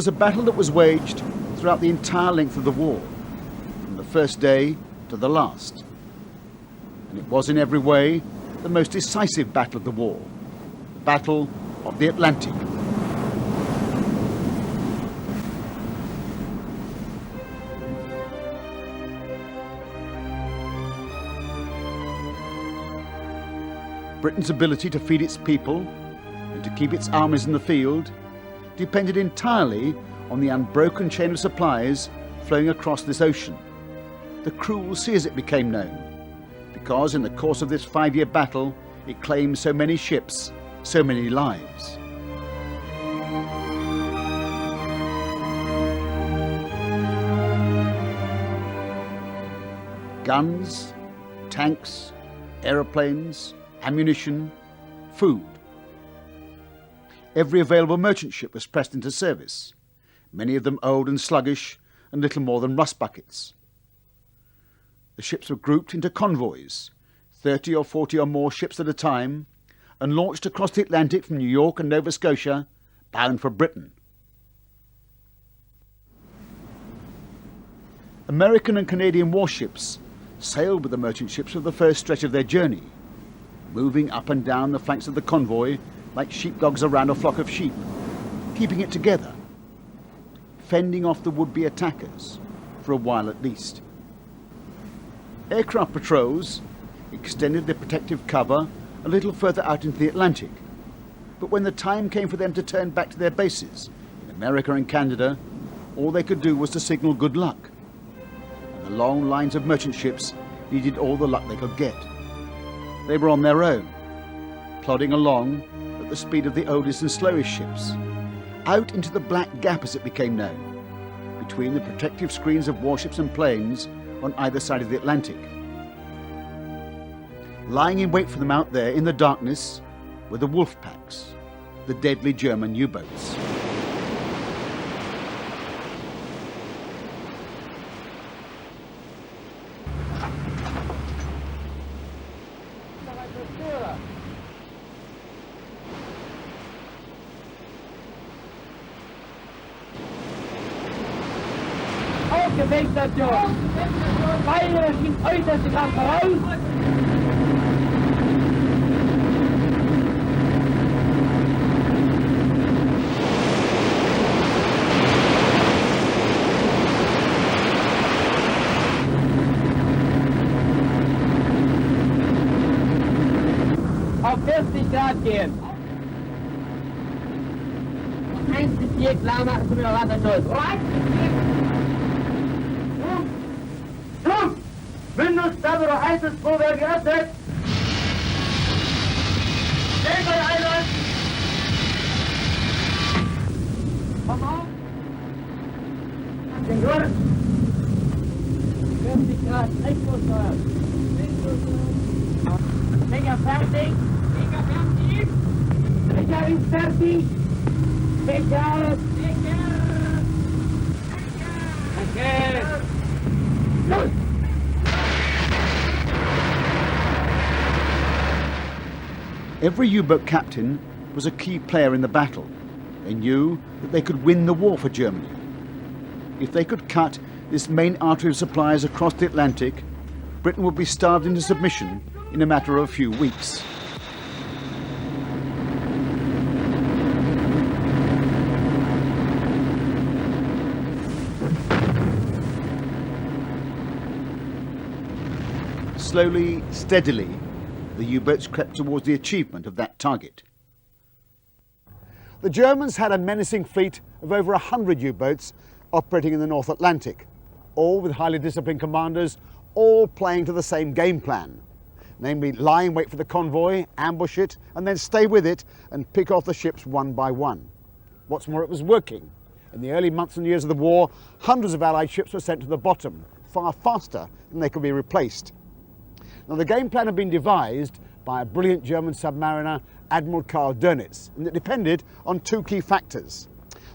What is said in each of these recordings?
was a battle that was waged throughout the entire length of the war, from the first day to the last. And it was in every way the most decisive battle of the war, the Battle of the Atlantic. Britain's ability to feed its people and to keep its armies in the field depended entirely on the unbroken chain of supplies flowing across this ocean, the cruel sea as it became known, because in the course of this 5-year battle it claimed so many ships, so many lives. Guns, tanks, aeroplanes, ammunition, food. Every available merchant ship was pressed into service, many of them old and sluggish and little more than rust buckets. The ships were grouped into convoys, 30 or 40 or more ships at a time, and launched across the Atlantic from New York and Nova Scotia, bound for Britain. American and Canadian warships sailed with the merchant ships for the first stretch of their journey, moving up and down the flanks of the convoy like sheepdogs around a flock of sheep, keeping it together, fending off the would-be attackers, for a while at least. Aircraft patrols extended their protective cover a little further out into the Atlantic, but when the time came for them to turn back to their bases in America and Canada, all they could do was to signal good luck, and the long lines of merchant ships needed all the luck they could get. They were on their own, plodding along at the speed of the oldest and slowest ships, out into the Black Gap as it became known, between the protective screens of warships and planes on either side of the Atlantic. Lying in wait for them out there in the darkness were the Wolfpacks, the deadly German U-boats. Aufgewechtstation! Beide schießt äußerst Kraft voraus! Auf 40 Grad gehen! 1 bis 4 klar machen zum Wasserschutz! Windows-Tabero heißes Vorwerk geöffnet! Segel-Eiland! Komm auf! Senor! 40 Grad, Rechtsfußfeuer! Finger fertig! Finger fertig! Finger ist fertig! Finger! Finger! Los! Every U-boat captain was a key player in the battle. They knew that they could win the war for Germany. If they could cut this main artery of supplies across the Atlantic, Britain would be starved into submission in a matter of a few weeks. Slowly, steadily, the U-boats crept towards the achievement of that target. The Germans had a menacing fleet of over 100 U-boats operating in the North Atlantic, all with highly disciplined commanders, all playing to the same game plan, namely lie in wait for the convoy, ambush it, and then stay with it and pick off the ships one by one. What's more, it was working. In the early months and years of the war, hundreds of Allied ships were sent to the bottom, far faster than they could be replaced. Now, the game plan had been devised by a brilliant German submariner, Admiral Karl Dönitz, and it depended on two key factors.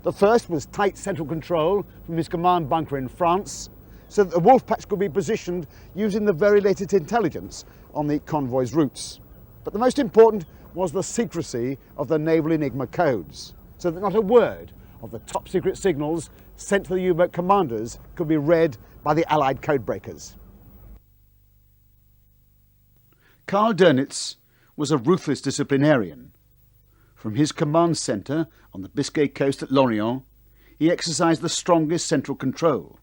The first was tight central control from his command bunker in France, so that the Wolfpacks could be positioned using the very latest intelligence on the convoy's routes. But the most important was the secrecy of the naval Enigma codes, so that not a word of the top secret signals sent to the U-boat commanders could be read by the Allied codebreakers. Karl Dönitz was a ruthless disciplinarian. From his command centre on the Biscay coast at Lorient, he exercised the strongest central control.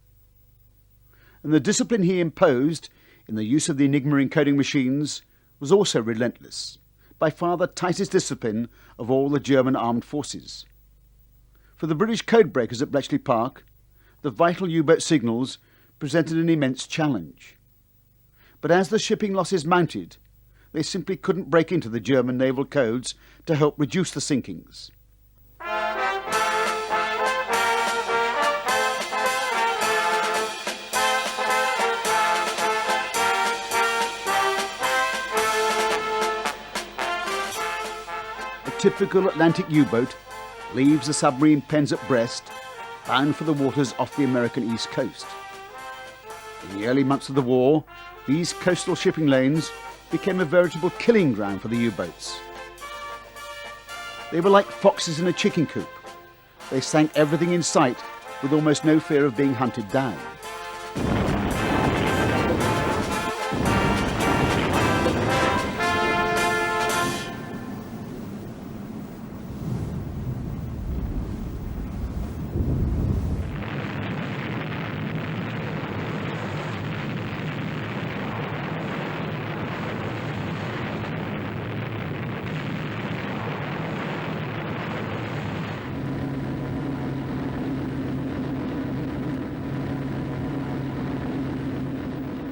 And the discipline he imposed in the use of the Enigma encoding machines was also relentless, by far the tightest discipline of all the German armed forces. For the British codebreakers at Bletchley Park, the vital U-boat signals presented an immense challenge. But as the shipping losses mounted, they simply couldn't break into the German naval codes to help reduce the sinkings. A typical Atlantic U-boat leaves the submarine pens at Brest, bound for the waters off the American east coast. In the early months of the war, these coastal shipping lanes became a veritable killing ground for the U-boats. They were like foxes in a chicken coop. They sank everything in sight with almost no fear of being hunted down.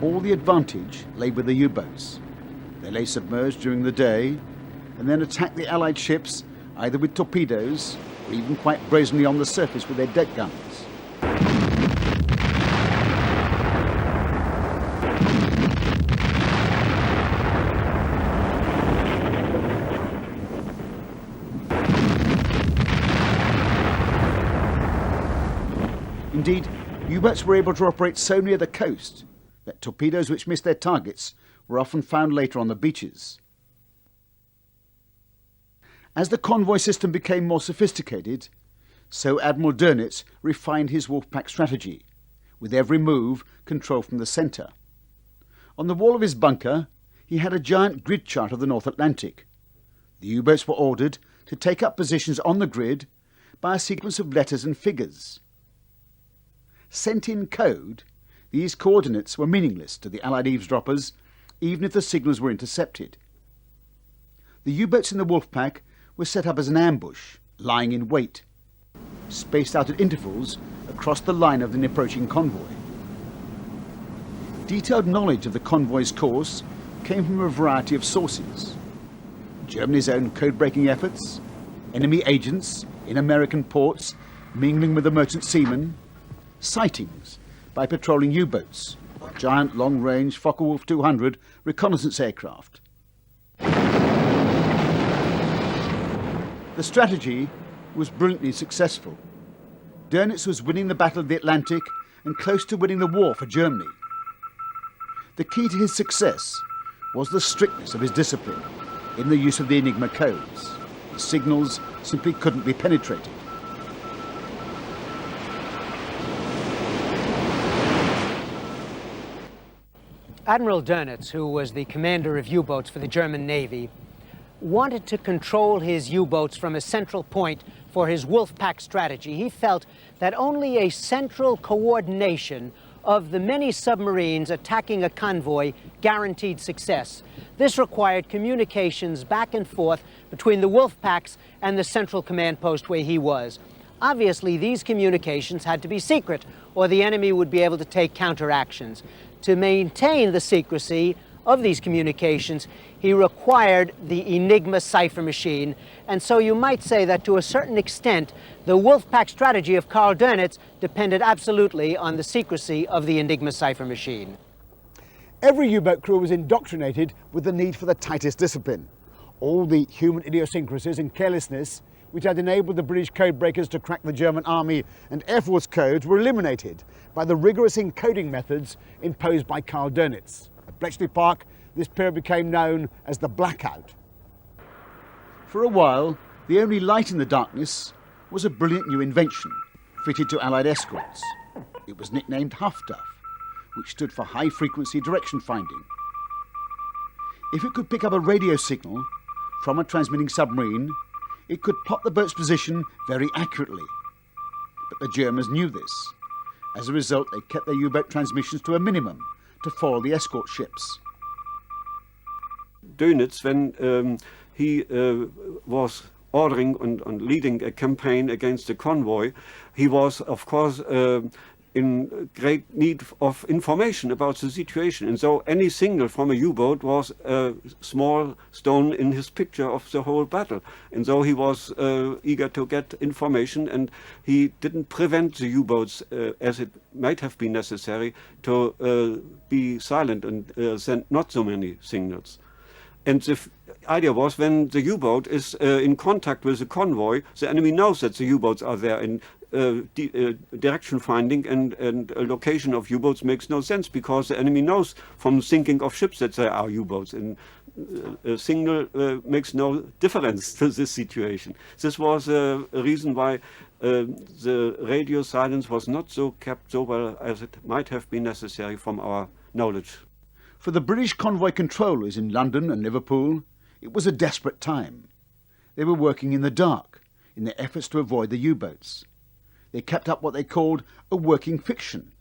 All the advantage lay with the U-boats. They lay submerged during the day and then attacked the Allied ships either with torpedoes or even quite brazenly on the surface with their deck guns. Indeed, U-boats were able to operate so near the coast that torpedoes which missed their targets were often found later on the beaches. As the convoy system became more sophisticated, so Admiral Dönitz refined his Wolfpack strategy, with every move controlled from the centre. On the wall of his bunker, he had a giant grid chart of the North Atlantic. The U-boats were ordered to take up positions on the grid by a sequence of letters and figures. Sent in code, these coordinates were meaningless to the Allied eavesdroppers, even if the signals were intercepted. The U-boats in the Wolfpack were set up as an ambush, lying in wait, spaced out at intervals across the line of an approaching convoy. Detailed knowledge of the convoy's course came from a variety of sources: Germany's own code-breaking efforts, enemy agents in American ports mingling with the merchant seamen, sightings by patrolling U-boats, giant long-range Focke-Wulf 200 reconnaissance aircraft. The strategy was brilliantly successful. Dönitz was winning the Battle of the Atlantic and close to winning the war for Germany. The key to his success was the strictness of his discipline in the use of the Enigma codes. His signals simply couldn't be penetrated. Admiral Dönitz, who was the commander of U-boats for the German Navy, wanted to control his U-boats from a central point for his Wolfpack strategy. He felt that only a central coordination of the many submarines attacking a convoy guaranteed success. This required communications back and forth between the Wolfpacks and the central command post where he was. Obviously, these communications had to be secret, or the enemy would be able to take counteractions. To maintain the secrecy of these communications, he required the Enigma cipher machine. And so you might say that to a certain extent, the Wolfpack strategy of Karl Dönitz depended absolutely on the secrecy of the Enigma cipher machine. Every U-boat crew was indoctrinated with the need for the tightest discipline. All the human idiosyncrasies and carelessness which had enabled the British codebreakers to crack the German Army and Air Force codes were eliminated by the rigorous encoding methods imposed by Karl Dönitz. At Bletchley Park, this period became known as the Blackout. For a while, the only light in the darkness was a brilliant new invention fitted to Allied escorts. It was nicknamed Hufduff, which stood for high frequency direction finding. If it could pick up a radio signal from a transmitting submarine, it could plot the boat's position very accurately. But the Germans knew this. As a result, they kept their U-boat transmissions to a minimum to foil the escort ships. Dönitz, when he was ordering and leading a campaign against the convoy, he was, of course, in great need of information about the situation. And so any signal from a U-boat was a small stone in his picture of the whole battle. And so he was eager to get information, and he didn't prevent the U-boats, as it might have been necessary, to be silent and send not so many signals. And the idea was, when the U-boat is in contact with the convoy, the enemy knows that the U-boats are there, and direction finding and location of U-boats makes no sense, because the enemy knows from sinking of ships that there are U-boats, and a signal makes no difference to this situation. This was a reason why the radio silence was not so kept so well as it might have been necessary from our knowledge. For the British convoy controllers in London and Liverpool, it was a desperate time. They were working in the dark in their efforts to avoid the U-boats. They kept up what they called a working fiction,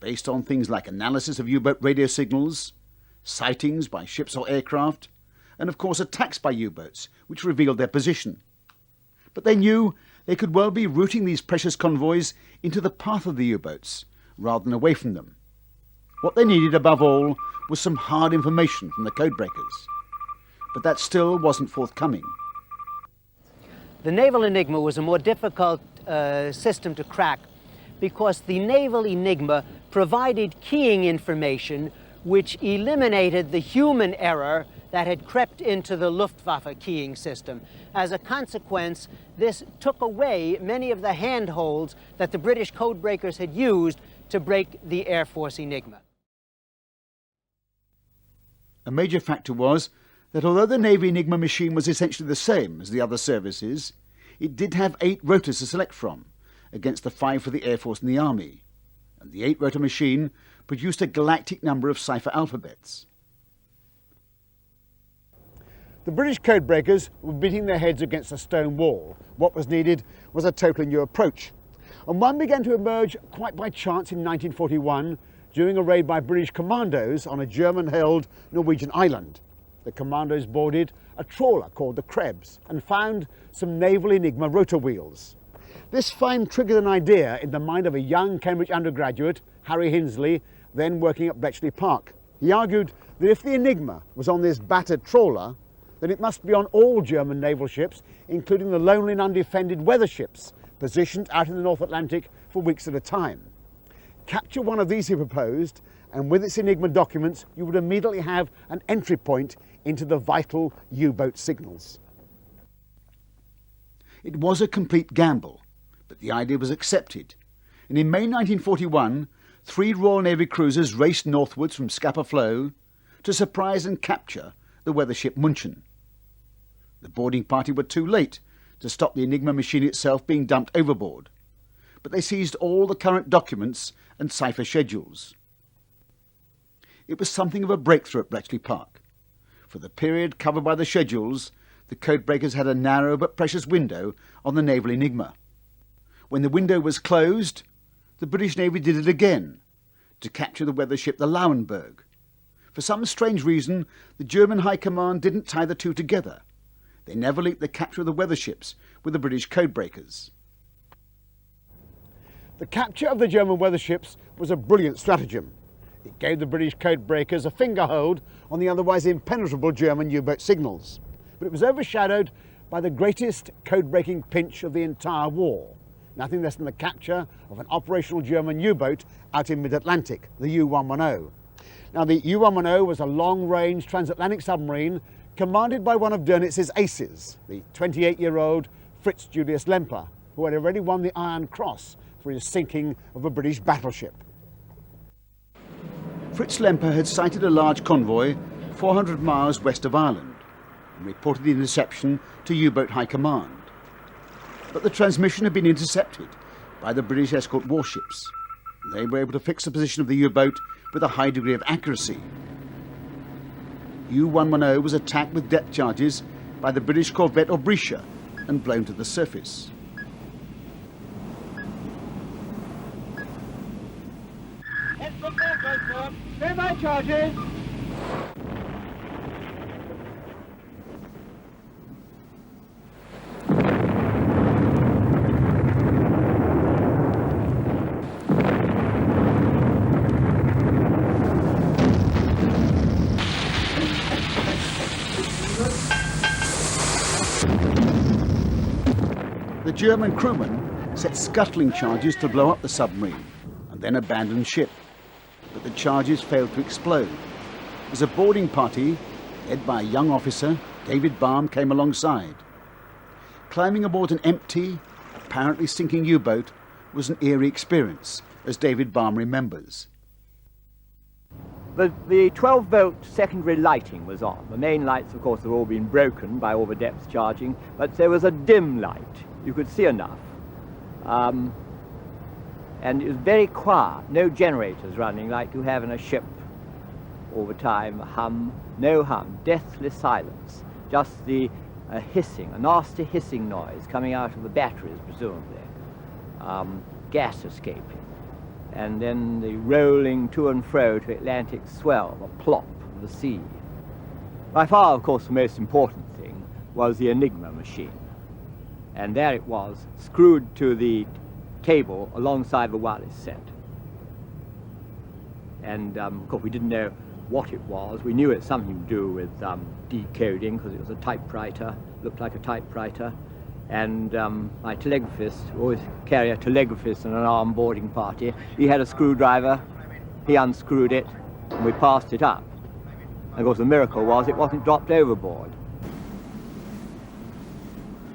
based on things like analysis of U-boat radio signals, sightings by ships or aircraft, and of course attacks by U-boats, which revealed their position. But they knew they could well be routing these precious convoys into the path of the U-boats, rather than away from them. What they needed above all was some hard information from the codebreakers. But that still wasn't forthcoming. The naval Enigma was a more difficult system to crack because the naval Enigma provided keying information which eliminated the human error that had crept into the Luftwaffe keying system. As a consequence, this took away many of the handholds that the British codebreakers had used to break the Air Force Enigma. A major factor was that although the Navy Enigma machine was essentially the same as the other services, it did have 8 rotors to select from, against the 5 for the Air Force and the Army, and the 8-rotor machine produced a galactic number of cipher alphabets. The British codebreakers were beating their heads against a stone wall. What was needed was a totally new approach. And one began to emerge quite by chance in 1941 during a raid by British commandos on a German-held Norwegian island. The commandos boarded a trawler called the Krebs and found some naval Enigma rotor wheels. This find triggered an idea in the mind of a young Cambridge undergraduate, Harry Hinsley, then working at Bletchley Park. He argued that if the Enigma was on this battered trawler, then it must be on all German naval ships, including the lonely and undefended weather ships, positioned out in the North Atlantic for weeks at a time. Capture one of these, he proposed, and with its Enigma documents, you would immediately have an entry point into the vital U-boat signals. It was a complete gamble, but the idea was accepted, and in May 1941, 3 Royal Navy cruisers raced northwards from Scapa Flow to surprise and capture the weather ship München. The boarding party were too late to stop the Enigma machine itself being dumped overboard, but they seized all the current documents and cipher schedules. It was something of a breakthrough at Bletchley Park. For the period covered by the schedules, the codebreakers had a narrow but precious window on the naval Enigma. When the window was closed, the British Navy did it again to capture the weather ship the Lauenburg. For some strange reason, the German High Command didn't tie the two together. They never linked the capture of the weather ships with the British codebreakers. The capture of the German weather ships was a brilliant stratagem. It gave the British codebreakers a fingerhold on the otherwise impenetrable German U-boat signals. But it was overshadowed by the greatest code-breaking pinch of the entire war. Nothing less than the capture of an operational German U-boat out in mid-Atlantic, the U-110. Now, the U-110 was a long-range transatlantic submarine commanded by one of Dönitz's aces, the 28-year-old Fritz Julius Lemper, who had already won the Iron Cross for his sinking of a British battleship. Fritz Lemper had sighted a large convoy 400 miles west of Ireland and reported the interception to U-boat High Command. But the transmission had been intercepted by the British escort warships. They were able to fix the position of the U-boat with a high degree of accuracy. U-110 was attacked with depth charges by the British corvette Obrisha and blown to the surface. Stand by charges. The German crewmen set scuttling charges to blow up the submarine and then abandoned ship. But the charges failed to explode. As a boarding party, led by a young officer, David Baum, came alongside. Climbing aboard an empty, apparently sinking U-boat was an eerie experience, as David Baum remembers. The 12-volt secondary lighting was on. The main lights, of course, had all been broken by all the depth charging, but there was a dim light. You could see enough. And it was very quiet, no generators running like you have in a ship all the time, hum, no hum, deathless silence, just the hissing, a nasty hissing noise coming out of the batteries, presumably, gas escaping, and then the rolling to and fro to Atlantic swell, the plop of the sea. By far, of course, the most important thing was the Enigma machine. And there it was, screwed to the cable alongside the wireless set. And of course we didn't know what it was. We knew it's something to do with decoding, because it was a typewriter, looked like a typewriter. And my telegraphist, we always carry a telegraphist in an armed boarding party, he had a screwdriver, he unscrewed it, and we passed it up. And of course the miracle was it wasn't dropped overboard.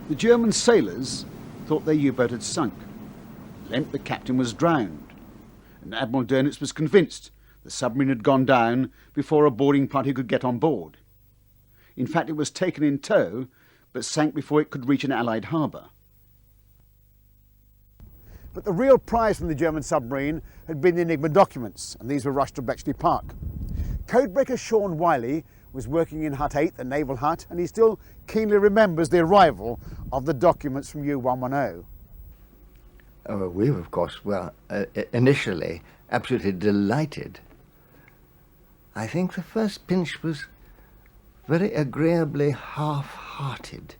The German sailors thought their U-boat had sunk. Lent the captain was drowned, and Admiral Dönitz was convinced the submarine had gone down before a boarding party could get on board. In fact, it was taken in tow, but sank before it could reach an Allied harbour. But the real prize from the German submarine had been the Enigma documents, and these were rushed to Bletchley Park. Codebreaker Sean Wiley was working in Hut 8, the naval hut, and he still keenly remembers the arrival of the documents from U-110. We, of course, were initially absolutely delighted. I think the first pinch was very agreeably half-hearted.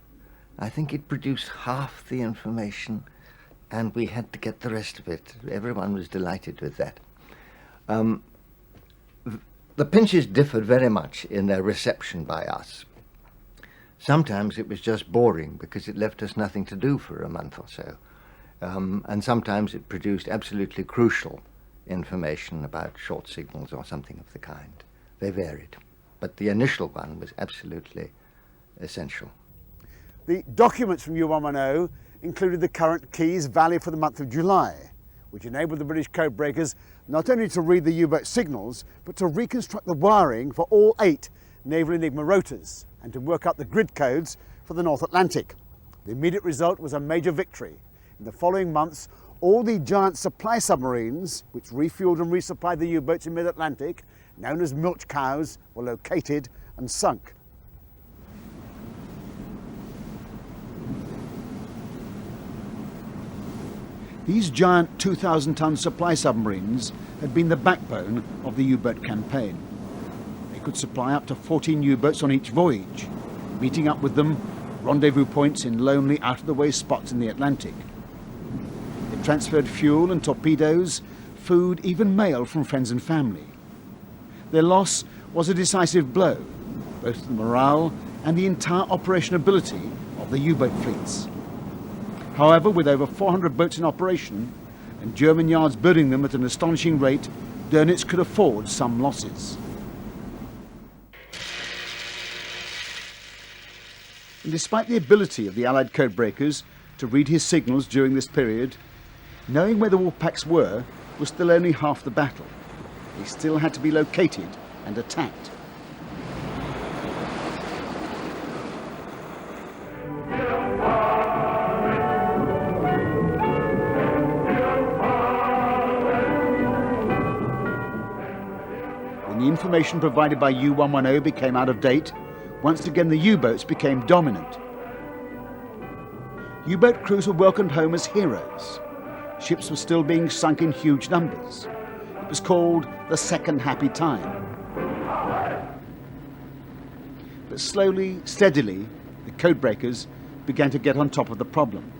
I think it produced half the information, and we had to get the rest of it. Everyone was delighted with that. The pinches differed very much in their reception by us. Sometimes it was just boring because it left us nothing to do for a month or so. And sometimes it produced absolutely crucial information about short signals or something of the kind. They varied. But the initial one was absolutely essential. The documents from U-110 included the current keys valid for the month of July, which enabled the British codebreakers not only to read the U-boat signals, but to reconstruct the wiring for all 8 Naval Enigma rotors and to work out the grid codes for the North Atlantic. The immediate result was a major victory. In the following months, all the giant supply submarines, which refueled and resupplied the U-boats in mid-Atlantic, known as milch cows, were located and sunk. These giant 2,000-ton supply submarines had been the backbone of the U-boat campaign. They could supply up to 14 U-boats on each voyage, meeting up with them at rendezvous points in lonely, out-of-the-way spots in the Atlantic. They transferred fuel and torpedoes, food, even mail from friends and family. Their loss was a decisive blow, both to the morale and the entire operationability of the U-boat fleets. However, with over 400 boats in operation and German yards building them at an astonishing rate, Dönitz could afford some losses. And despite the ability of the Allied codebreakers to read his signals during this period, knowing where the Wolfpacks were was still only half the battle. They still had to be located and attacked. the information provided by U-110 became out of date, once again the U-boats became dominant. U-boat crews were welcomed home as heroes. Ships were still being sunk in huge numbers. It was called the second happy time. But slowly, steadily, the codebreakers began to get on top of the problem.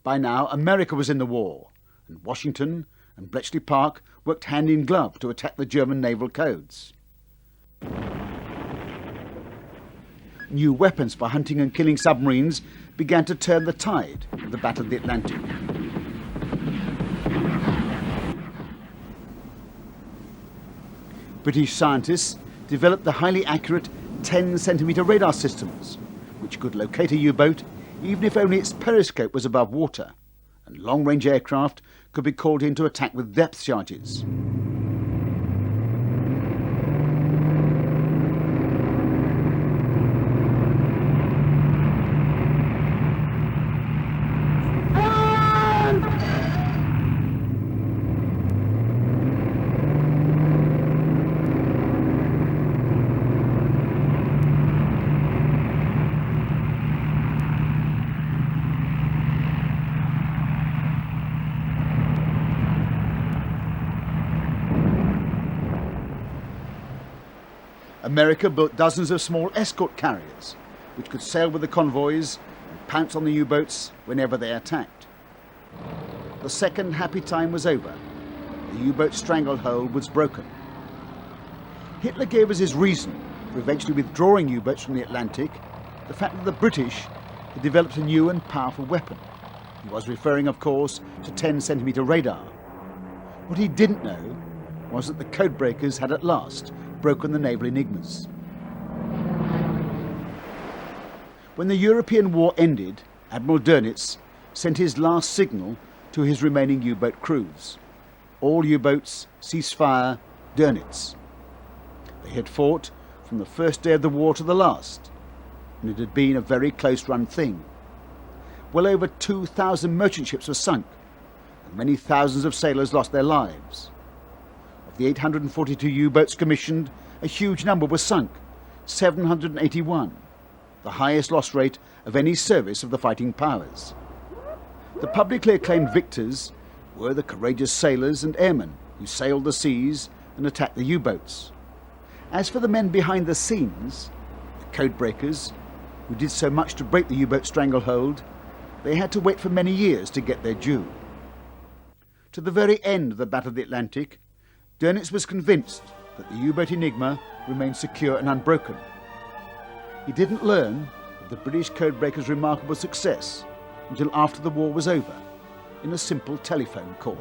By now, America was in the war, and Washington and Bletchley Park worked hand in glove to attack the German naval codes. New weapons for hunting and killing submarines began to turn the tide of the Battle of the Atlantic. British scientists developed the highly accurate 10-centimetre radar systems, which could locate a U-boat even if only its periscope was above water, and long-range aircraft could be called in to attack with depth charges. America built dozens of small escort carriers, which could sail with the convoys and pounce on the U-boats whenever they attacked. The second happy time was over. The U-boat stranglehold was broken. Hitler gave as his reason for eventually withdrawing U-boats from the Atlantic the fact that the British had developed a new and powerful weapon. He was referring, of course, to 10-centimetre radar. What he didn't know was that the codebreakers had at last broken the naval Enigmas. When the European war ended, Admiral Dönitz sent his last signal to his remaining U-boat crews. All U-boats, cease fire, Dönitz. They had fought from the first day of the war to the last, and it had been a very close-run thing. Well over 2,000 merchant ships were sunk, and many thousands of sailors lost their lives. Of the 842 U-boats commissioned, a huge number were sunk, 781, the highest loss rate of any service of the fighting powers. The publicly acclaimed victors were the courageous sailors and airmen who sailed the seas and attacked the U-boats. As for the men behind the scenes, the codebreakers, who did so much to break the U-boat stranglehold, they had to wait for many years to get their due. To the very end of the Battle of the Atlantic, Dönitz was convinced that the U-boat Enigma remained secure and unbroken. He didn't learn of the British codebreakers' remarkable success until after the war was over, in a simple telephone call.